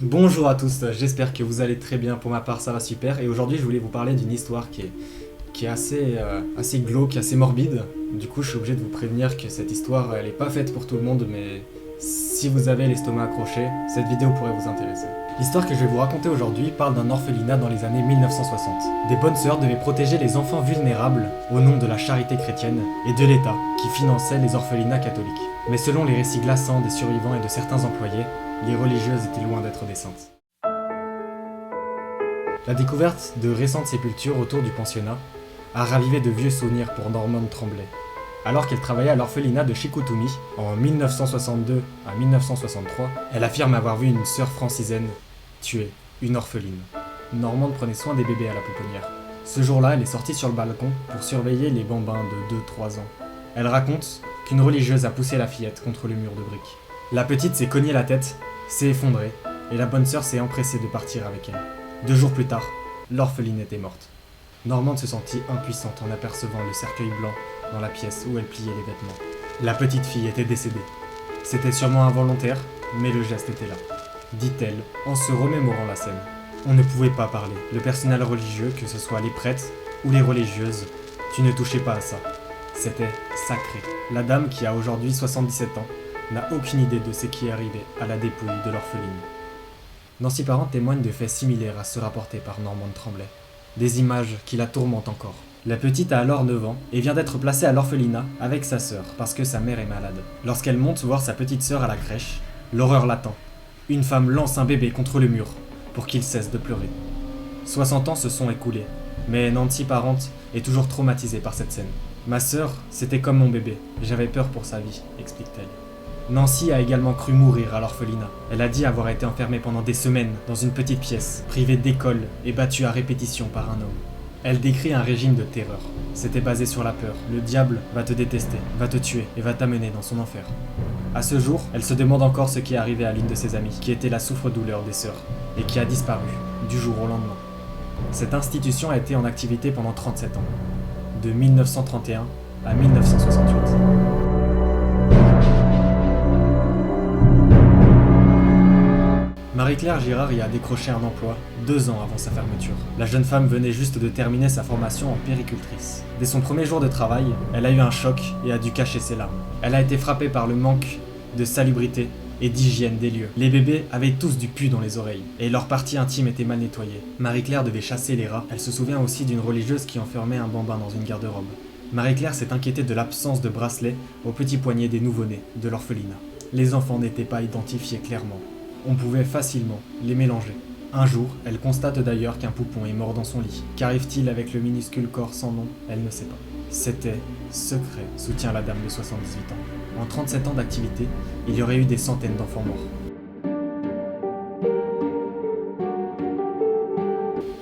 Bonjour à tous, j'espère que vous allez très bien, pour ma part ça va super, et aujourd'hui je voulais vous parler d'une histoire qui est assez glauque, assez morbide. Du coup je suis obligé de vous prévenir que cette histoire elle est pas faite pour tout le monde, mais si vous avez l'estomac accroché, cette vidéo pourrait vous intéresser. L'histoire que je vais vous raconter aujourd'hui parle d'un orphelinat dans les années 1960. Des bonnes sœurs devaient protéger les enfants vulnérables au nom de la charité chrétienne et de l'État qui finançait les orphelinats catholiques. Mais selon les récits glaçants des survivants et de certains employés, les religieuses étaient loin d'être des saintes. La découverte de récentes sépultures autour du pensionnat a ravivé de vieux souvenirs pour Normande Tremblay. Alors qu'elle travaillait à l'orphelinat de Chicoutimi, en 1962 à 1963, elle affirme avoir vu une sœur francisaine tuer une orpheline. Normande prenait soin des bébés à la pouponnière. Ce jour-là, elle est sortie sur le balcon pour surveiller les bambins de 2-3 ans. Elle raconte qu'une religieuse a poussé la fillette contre le mur de briques. La petite s'est cognée la tête, s'est effondrée, et la bonne sœur s'est empressée de partir avec elle. 2 jours plus tard, l'orpheline était morte. Normande se sentit impuissante en apercevant le cercueil blanc dans la pièce où elle pliait les vêtements. La petite fille était décédée. C'était sûrement involontaire, mais le geste était là, dit-elle en se remémorant la scène. On ne pouvait pas parler. Le personnel religieux, que ce soit les prêtres ou les religieuses, tu ne touchais pas à ça. C'était sacré. La dame, qui a aujourd'hui 77 ans, n'a aucune idée de ce qui est arrivé à la dépouille de l'orpheline. Nancy Parent témoigne de faits similaires à ceux rapportés par Normande Tremblay. Des images qui la tourmentent encore. La petite a alors 9 ans et vient d'être placée à l'orphelinat avec sa sœur parce que sa mère est malade. Lorsqu'elle monte voir sa petite sœur à la crèche, l'horreur l'attend. Une femme lance un bébé contre le mur pour qu'il cesse de pleurer. 60 ans se sont écoulés, mais Nancy Parent est toujours traumatisée par cette scène. Ma sœur, c'était comme mon bébé, j'avais peur pour sa vie, explique-t-elle. Nancy a également cru mourir à l'orphelinat. Elle a dit avoir été enfermée pendant des semaines dans une petite pièce, privée d'école et battue à répétition par un homme. Elle décrit un régime de terreur. C'était basé sur la peur. Le diable va te détester, va te tuer et va t'amener dans son enfer. À ce jour, elle se demande encore ce qui est arrivé à l'une de ses amies, qui était la souffre-douleur des sœurs, et qui a disparu, du jour au lendemain. Cette institution a été en activité pendant 37 ans, de 1931 à 1968. Marie-Claire Girard y a décroché un emploi 2 ans avant sa fermeture. La jeune femme venait juste de terminer sa formation en puéricultrice. Dès son premier jour de travail, elle a eu un choc et a dû cacher ses larmes. Elle a été frappée par le manque de salubrité et d'hygiène des lieux. Les bébés avaient tous du pu dans les oreilles, et leur partie intime était mal nettoyée. Marie-Claire devait chasser les rats. Elle se souvient aussi d'une religieuse qui enfermait un bambin dans une garde-robe. Marie-Claire s'est inquiétée de l'absence de bracelet au petit poignet des nouveau-nés de l'orphelinat. Les enfants n'étaient pas identifiés clairement. On pouvait facilement les mélanger. Un jour, elle constate d'ailleurs qu'un poupon est mort dans son lit. Qu'arrive-t-il avec le minuscule corps sans nom? Elle ne sait pas. C'était secret, soutient la dame de 78 ans. En 37 ans d'activité, il y aurait eu des centaines d'enfants morts.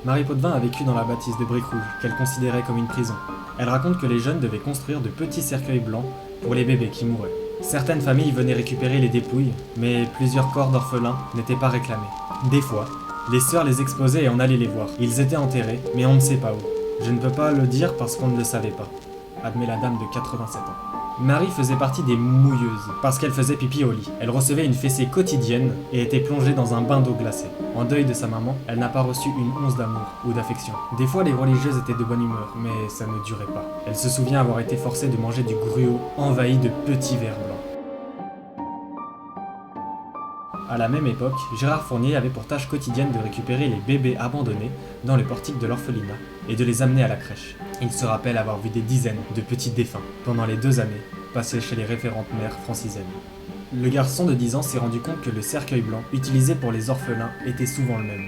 Marie Potvin a vécu dans la bâtisse de briques rouges, qu'elle considérait comme une prison. Elle raconte que les jeunes devaient construire de petits cercueils blancs pour les bébés qui mouraient. Certaines familles venaient récupérer les dépouilles, mais plusieurs corps d'orphelins n'étaient pas réclamés. Des fois, les sœurs les exposaient et on allait les voir. Ils étaient enterrés, mais on ne sait pas où. Je ne peux pas le dire parce qu'on ne le savait pas, admet la dame de 87 ans. Marie faisait partie des mouilleuses, parce qu'elle faisait pipi au lit. Elle recevait une fessée quotidienne et était plongée dans un bain d'eau glacée. En deuil de sa maman, elle n'a pas reçu une once d'amour ou d'affection. Des fois, les religieuses étaient de bonne humeur, mais ça ne durait pas. Elle se souvient avoir été forcée de manger du gruau envahi de petits vers blancs. À la même époque, Gérard Fournier avait pour tâche quotidienne de récupérer les bébés abandonnés dans le portique de l'orphelinat et de les amener à la crèche. Il se rappelle avoir vu des dizaines de petits défunts pendant les 2 années passées chez les référentes mères francisaines. Le garçon de 10 ans s'est rendu compte que le cercueil blanc utilisé pour les orphelins était souvent le même.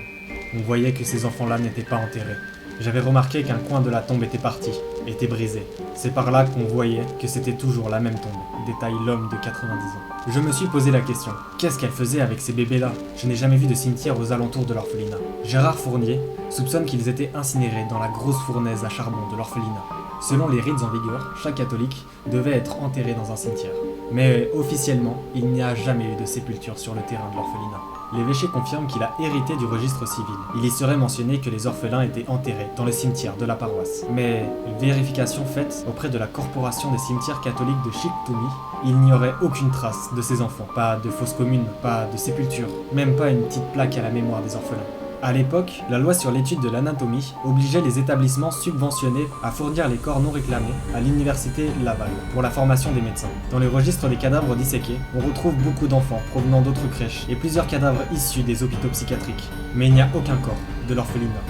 On voyait que ces enfants-là n'étaient pas enterrés. J'avais remarqué qu'un coin de la tombe était parti, était brisé. C'est par là qu'on voyait que c'était toujours la même tombe, détaille l'homme de 90 ans. Je me suis posé la question, qu'est-ce qu'elle faisait avec ces bébés-là? Je n'ai jamais vu de cimetière aux alentours de l'orphelinat. Gérard Fournier soupçonne qu'ils étaient incinérés dans la grosse fournaise à charbon de l'orphelinat. Selon les rites en vigueur, chaque catholique devait être enterré dans un cimetière. Mais officiellement, il n'y a jamais eu de sépulture sur le terrain de l'orphelinat. l'évêché confirme qu'il a hérité du registre civil. Il y serait mentionné que les orphelins étaient enterrés dans le cimetière de la paroisse. Mais vérification faite auprès de la corporation des cimetières catholiques de Chicoutimi, il n'y aurait aucune trace de ces enfants. Pas de fosse commune, pas de sépulture, même pas une petite plaque à la mémoire des orphelins. À l'époque, la loi sur l'étude de l'anatomie obligeait les établissements subventionnés à fournir les corps non réclamés à l'université Laval pour la formation des médecins. Dans les registres des cadavres disséqués, on retrouve beaucoup d'enfants provenant d'autres crèches et plusieurs cadavres issus des hôpitaux psychiatriques. Mais il n'y a aucun corps de l'orphelinat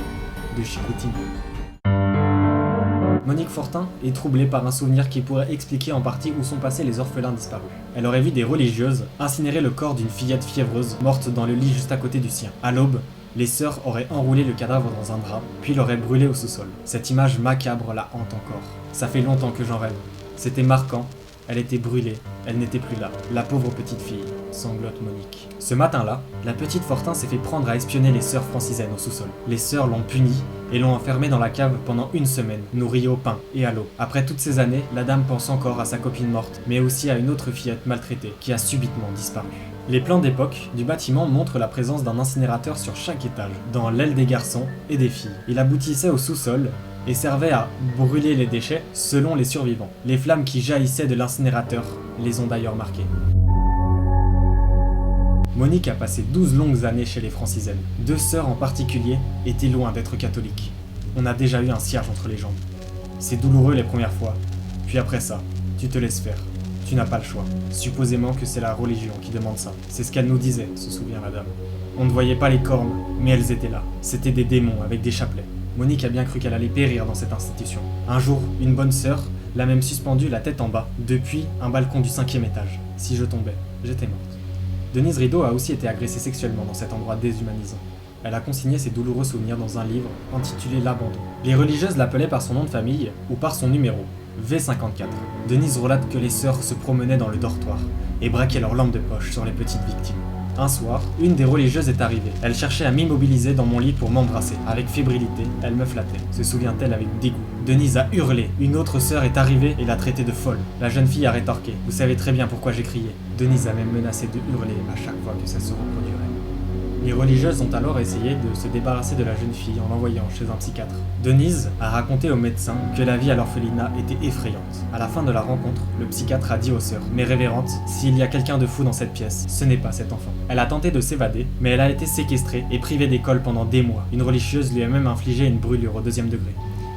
de Chicoutimi. Monique Fortin est troublée par un souvenir qui pourrait expliquer en partie où sont passés les orphelins disparus. Elle aurait vu des religieuses incinérer le corps d'une fillette fiévreuse morte dans le lit juste à côté du sien. À l'aube, les sœurs auraient enroulé le cadavre dans un drap, puis l'auraient brûlé au sous-sol. Cette image macabre la hante encore. Ça fait longtemps que j'en rêve. C'était marquant, elle était brûlée, elle n'était plus là. La pauvre petite fille, sanglote Monique. Ce matin-là, la petite Fortin s'est fait prendre à espionner les sœurs francisaines au sous-sol. Les sœurs l'ont punie et l'ont enfermée dans la cave pendant une semaine, nourrie au pain et à l'eau. Après toutes ces années, la dame pense encore à sa copine morte, mais aussi à une autre fillette maltraitée qui a subitement disparu. Les plans d'époque du bâtiment montrent la présence d'un incinérateur sur chaque étage, dans l'aile des garçons et des filles. Il aboutissait au sous-sol et servait à brûler les déchets selon les survivants. Les flammes qui jaillissaient de l'incinérateur les ont d'ailleurs marqués. Monique a passé 12 longues années chez les francisaines. 2 sœurs en particulier étaient loin d'être catholiques. On a déjà eu un cierge entre les jambes. C'est douloureux les premières fois, puis après ça, tu te laisses faire. Tu n'as pas le choix. Supposément que c'est la religion qui demande ça. C'est ce qu'elle nous disait, se souvient la dame. On ne voyait pas les cornes, mais elles étaient là. C'était des démons avec des chapelets. Monique a bien cru qu'elle allait périr dans cette institution. Un jour, une bonne sœur l'a même suspendue la tête en bas, depuis un balcon du 5e étage. Si je tombais, j'étais morte. Denise Rideau a aussi été agressée sexuellement dans cet endroit déshumanisant. Elle a consigné ses douloureux souvenirs dans un livre intitulé L'abandon. Les religieuses l'appelaient par son nom de famille ou par son numéro, V54. Denise relate que les sœurs se promenaient dans le dortoir et braquaient leurs lampes de poche sur les petites victimes. Un soir, une des religieuses est arrivée. Elle cherchait à m'immobiliser dans mon lit pour m'embrasser. Avec fébrilité, elle me flattait. Se souvient-elle avec dégoût. Denise a hurlé. Une autre sœur est arrivée et l'a traitée de folle. La jeune fille a rétorqué. Vous savez très bien pourquoi j'ai crié. Denise a même menacé de hurler à chaque fois que ça se reproduirait. Les religieuses ont alors essayé de se débarrasser de la jeune fille en l'envoyant chez un psychiatre. Denise a raconté au médecin que la vie à l'orphelinat était effrayante. À la fin de la rencontre, le psychiatre a dit aux sœurs « Mes révérentes, s'il y a quelqu'un de fou dans cette pièce, ce n'est pas cet enfant. » Elle a tenté de s'évader, mais elle a été séquestrée et privée d'école pendant des mois. Une religieuse lui a même infligé une brûlure au 2e degré.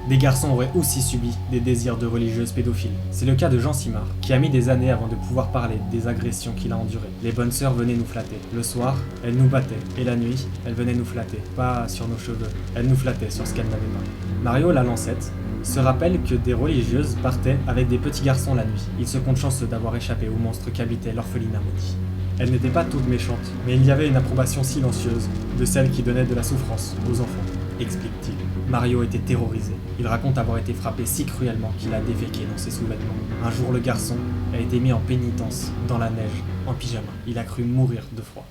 Des garçons auraient aussi subi des désirs de religieuses pédophiles. C'est le cas de Jean Simard, qui a mis des années avant de pouvoir parler des agressions qu'il a endurées. Les bonnes sœurs venaient nous flatter. Le soir, elles nous battaient. Et la nuit, elles venaient nous flatter. Pas sur nos cheveux. Elles nous flattaient sur ce qu'elles n'avaient pas. Mario, la lancette, se rappelle que des religieuses partaient avec des petits garçons la nuit. Il se compte chanceux d'avoir échappé au monstre qu'habitait l'orphelinat maudit. Elles n'étaient pas toutes méchantes, mais il y avait une approbation silencieuse de celles qui donnaient de la souffrance aux enfants, explique-t-il. Mario était terrorisé. Il raconte avoir été frappé si cruellement qu'il a déféqué dans ses sous-vêtements. Un jour, le garçon a été mis en pénitence, dans la neige, en pyjama. Il a cru mourir de froid.